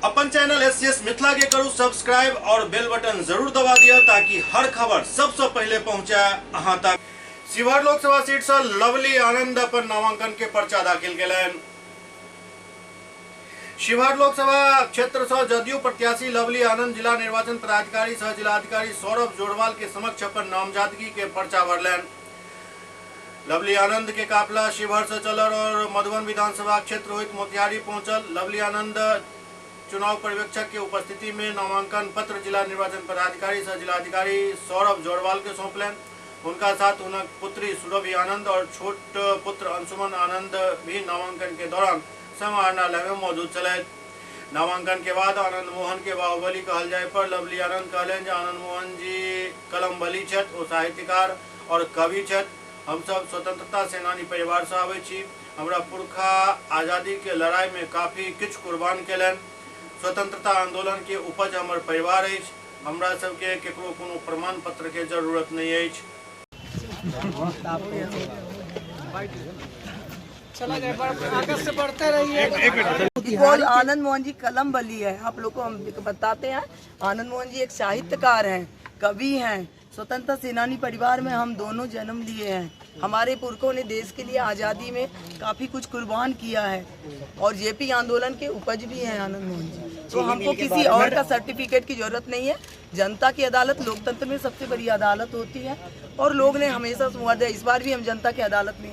अपन channel SCS Mithila के करू subscribe और बेल बटन जरूर दबा दिया ताकि हर खबर सबसे पहले पहुंचे अहां तक। शिवहर लोकसभा सीट से लवली आनंद अपन नामांकन के पर्चा दाखिल केलनि। शिवहर लोकसभा क्षेत्र से जदयू प्रत्याशी लवली आनंद जिला निर्वाचन पदाधिकारी सह जिलाधिकारी सौरभ जोरवाल के समक्ष अपन नामजदगी के पर्चा भरलनि। लवली आनंद के काफिला शिवहर से चलल और मधुबन विधानसभा क्षेत्र होइत मोतिहारी पहुंचल। लवली आनंद चुनाव पर्यवेक्षक के उपस्थिति में नामांकन पत्र जिला निर्वाचन पदाधिकारी सह जिलाधिकारी सौरभ जोरवाल के सौंपलन। उनका साथ उनक पुत्री सुरभि आनंद और छोट पुत्र अंशुमन आनंद भी नामांकन के दौरान समाहरणालय में मौजूद चले। नामांकन के बाद आनंद मोहन के बाहुबली कहल जाए पर लवली आनंद कहलन आनंद मोहन जी कलम बली छथि, ओ साहित्यकार और कवि छथि। हम सब स्वतंत्रता सेनानी परिवार से आवे छी। हमरा पुरखा आजादी के लड़ाई में काफी किछ कुर्बान केलन। स्वतंत्रता आंदोलन के उपज हमर परिवार अछि। हमरा सबके केकरो कोनो प्रमाण पत्र के जरूरत नहीं अछि। आगे से बढ़ते रहिए। आनंद मोहन जी कलम बली है। आप लोग को हम बताते हैं, आनंद मोहन जी एक साहित्यकार हैं, कवि हैं, स्वतंत्रता सेनानी परिवार में हम दोनों जन्म लिए हैं। हमारे पुरखों ने देश के लिए आज़ादी में काफ़ी कुछ कुर्बान किया है और जेपी आंदोलन के उपज भी हैं आनंद मोहन जी। तो हमको किसी और का सर्टिफिकेट की जरूरत नहीं है। जनता की अदालत लोकतंत्र में सबसे बड़ी अदालत होती है और लोग ने हमेशा इस बार भी हम जनता की अदालत में